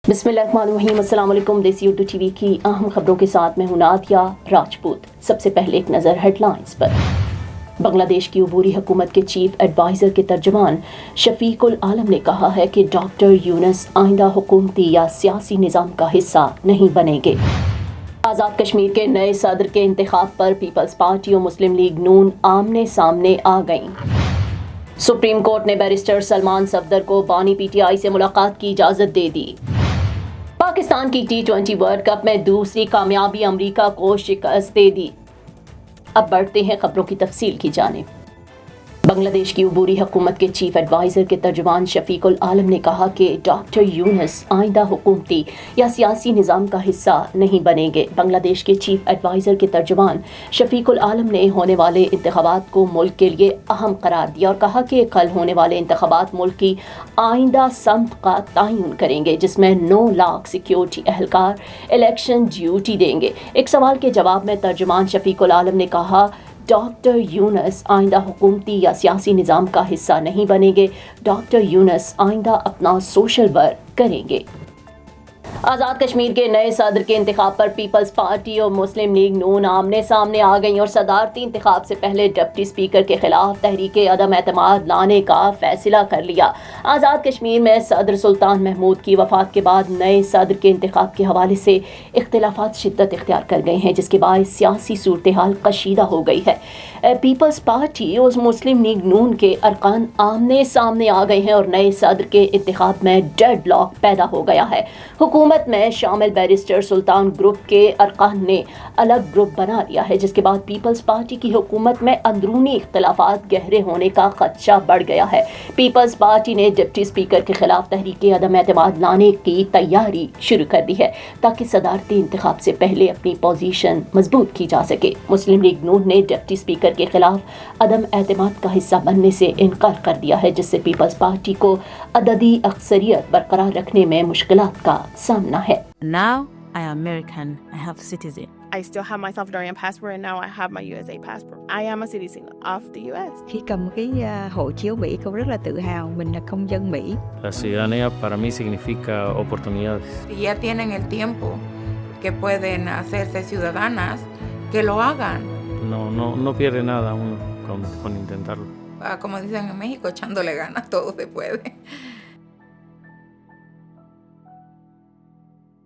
बिस्मिल्लाहिर्रहमानिर्रहीम। अस्सलाम वालेकुम। देसी उर्दू टीवी की अहम खबरों के साथ मैं हूं नादिया राजपूत। सबसे पहले एक नज़र हेडलाइंस पर। बांग्लादेश की अबूरी हुकूमत के चीफ एडवाइज़र के तर्जुमान शफीकुल आलम ने कहा है कि डॉक्टर यूनुस आइंदा हुकूमती या सियासी निज़ाम का हिस्सा नहीं बनेंगे। आज़ाद कश्मीर के नए सदर के इंतखाब पर पीपल्स पार्टी और मुस्लिम लीग नून आमने सामने आ गईं। सुप्रीम कोर्ट ने बैरिस्टर सलमान सफदर को बानी पीटीआई से मुलाकात की इजाज़त दे दी। पाकिस्तान की T20 वर्ल्ड कप में दूसरी कामयाबी अमेरिका को शिकस्त दे दी। अब बढ़ते हैं खबरों की तफसील की जानिब। बांग्लादेश की अबूरी हुकूमत के चीफ एडवाइज़र के तर्जुमान शफीकुल आलम ने कहा कि डॉक्टर यूनुस आइंदा हुकूमती या सियासी निज़ाम का हिस्सा नहीं बनेंगे। बांग्लादेश के चीफ एडवाइज़र के तर्जुमान शफीकुल आलम ने होने वाले इंतखाबात को मुल्क के लिए अहम करार दिया और कहा कि कल होने वाले इंतखाबात मुल्क की आइंदा समत का तयन करेंगे, जिसमें 9 लाख सिक्योरिटी एहलकार इलेक्शन ड्यूटी देंगे। एक सवाल के जवाब में तर्जुमान शफीकुल आलम ने कहा, डॉक्टर यूनुस आइंदा हुकूमती या सियासी निज़ाम का हिस्सा नहीं बनेंगे। डॉक्टर यूनुस आइंदा अपना सोशल वर्क करेंगे। आज़ाद कश्मीर के नए सदर के इंतखाब पर पीपल्स पार्टी और मुस्लिम लीग नून आमने सामने आ गई और सदारती इंतखाब से पहले डिप्टी स्पीकर के खिलाफ तहरीके अदम एतमाद लाने का फैसला कर लिया। आज़ाद कश्मीर में सदर सुल्तान महमूद की वफात के बाद नए सदर के इंतखाब के हवाले से इख्तिलाफात शिद्दत इख्तियार कर गए हैं, जिसके बाद सियासी सूरत हाल कशीदा हो गई है। पीपल्स पार्टी और मुस्लिम लीग नून के अरकान आमने सामने आ गए हैं और नए सदर के इंतखाब में डेड लॉक पैदा हो गया है। हुकूमत में शामिल बैरिस्टर सुल्तान ग्रुप के अरकान ने अलग ग्रुप बना लिया है, जिसके बाद पीपल्स पार्टी की हुकूमत में अंदरूनी इख्तिलाफात गहरे होने का खदशा बढ़ गया है। पीपल्स पार्टी ने डिप्टी स्पीकर के खिलाफ तहरीके अदम एतमाद लाने की तैयारी शुरू कर दी है ताकि सदारती इंतखाब से पहले अपनी पोजीशन मजबूत की जा सके। मुस्लिम लीग नून ने डिप्टी स्पीकर के खिलाफ अदम एतमाद का हिस्सा बनने से इनकार कर दिया है, जिससे पीपल्स पार्टी को अददी अक्सरियत बरकरार रखने में मुश्किलात का सामना है। Now I am American. I have citizen. I still have my Salvadorian passport and now I have my USA passport. I am a citizen of the US. Khi cầm cái hộ chiếu Mỹ, con rất là tự hào mình là công dân Mỹ. La ciudadanía para mí significa oportunidades. Si ya tienen el tiempo que pueden hacerse ciudadanas, que lo hagan. No pierde nada uno con intentarlo. Como dicen en México, echándole ganas, todo se puede.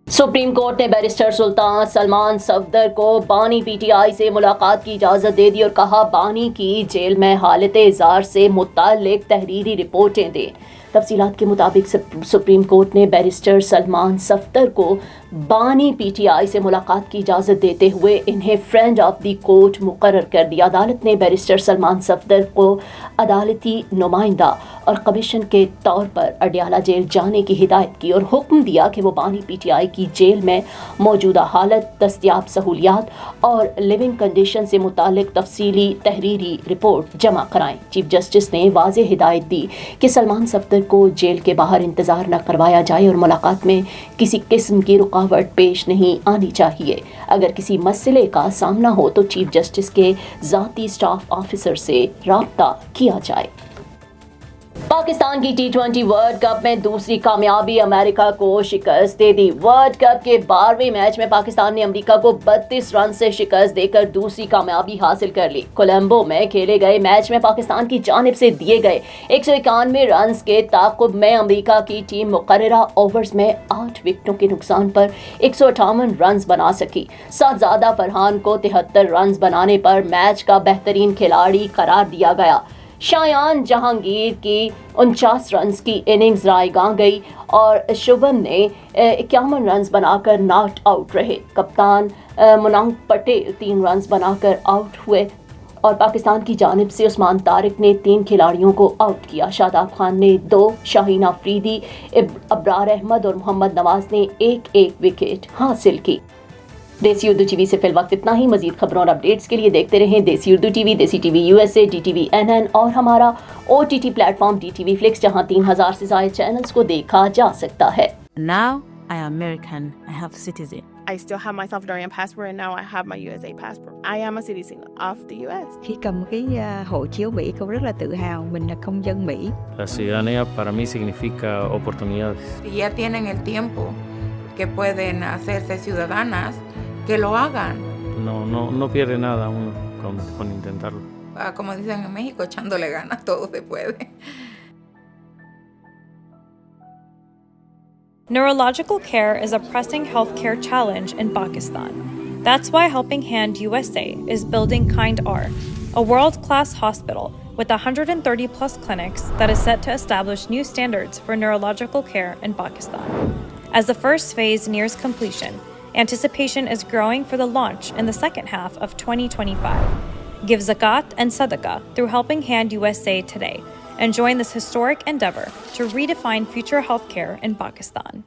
Supreme court ने barrister सुल्तान सलमान सफदर को बानी PTI से मुलाकात की इजाज़त दे दी और कहा, बानी की जेल में हालत इज़ार से मुताल्लिक तहरीरी रिपोर्टें दें। तफसीलात के मुताबिक सुप्रीम कोर्ट ने बैरिस्टर सलमान सफदर को बानी पीटीआई से मुलाकात की इजाज़त देते हुए इन्हें फ्रेंड ऑफ द कोर्ट मुकर्रर कर दिया। अदालत ने बैरिस्टर सलमान सफदर को अदालती नुमाइंदा और कमीशन के तौर पर अडयाला जेल जाने की हिदायत की और हुक्म दिया कि वो बानी पीटीआई की जेल में मौजूदा हालत, दस्तयाब सहूलियात और लिविंग कंडीशन से मुतालिक तफसीली तहरीरी रिपोर्ट जमा कराएं। चीफ जस्टिस ने वाज़ेह हिदायत दी कि सलमान सफदर को जेल के बाहर इंतज़ार न करवाया जाए और मुलाकात में किसी किस्म की रुकावट पेश नहीं आनी चाहिए। अगर किसी मसले का सामना हो तो चीफ जस्टिस के ज़ाती स्टाफ ऑफिसर से राब्ता किया जाए। पाकिस्तान की T20 वर्ल्ड कप में दूसरी कामयाबी अमेरिका को शिकस्त दे दी। वर्ल्ड कप के 12वें मैच में पाकिस्तान ने अमेरिका को 32 रन से शिकस्त देकर दूसरी कामयाबी हासिल कर ली। कोलंबो में खेले गए मैच में पाकिस्तान की जानिब से दिए गए 191 रन के ताक़ुब में अमेरिका की टीम मुकर्ररा ओवर्स में 8 विकेटों के नुकसान पर 158 रन बना सकी। साहज़ादा फरहान को 73 रन बनाने पर मैच का बेहतरीन खिलाड़ी करार दिया गया। शायान जहांगीर की 49 रन की इनिंग्स रायगां गई और शुभम ने 51 रन बनाकर नॉट आउट रहे। कप्तान मुनांग पटेल 3 रन बनाकर आउट हुए और पाकिस्तान की जानिब से उस्मान तारिक ने 3 खिलाड़ियों को आउट किया। शादाब खान ने 2, शाहीन अफरीदी, अब्रार अहमद और मोहम्मद नवाज ने 1-1 विकेट हासिल की। देसी उर्दू टीवी से फिल वक्त इतना ही। मजीद खबरों और अपडेट्स के लिए देखते रहें देसी उर्दू टीवी, देसी टीवी USA, DTV NN और हमारा OTT प्लेटफॉर्म DTV Flix, जहां 3000 से ज़ायद चैनल्स को देखा जा सकता है। Now I am American. I have citizen. I still have my Salvadorian passport and now I have my USA passport. I am a citizen of the US. Khi cầm cái hộ chiếu Mỹ, con rất là tự hào mình là công dân Mỹ. La ciudadanía para mí significa oportunidades. Si ya tienen el tiempo que pueden hacerse ciudadanas, que lo hagan. No pierde nada uno con intentarlo. Como dicen en México, echándole ganas, todo se puede. Neurological care is a pressing healthcare challenge in Pakistan. That's why Helping Hand USA is building Kind R, a world-class hospital with 130 plus clinics that is set to establish new standards for neurological care in Pakistan. As the first phase nears completion, anticipation is growing for the launch in the second half of 2025. Give zakat and sadaqah through Helping Hand USA today and join this historic endeavor to redefine future healthcare in Pakistan.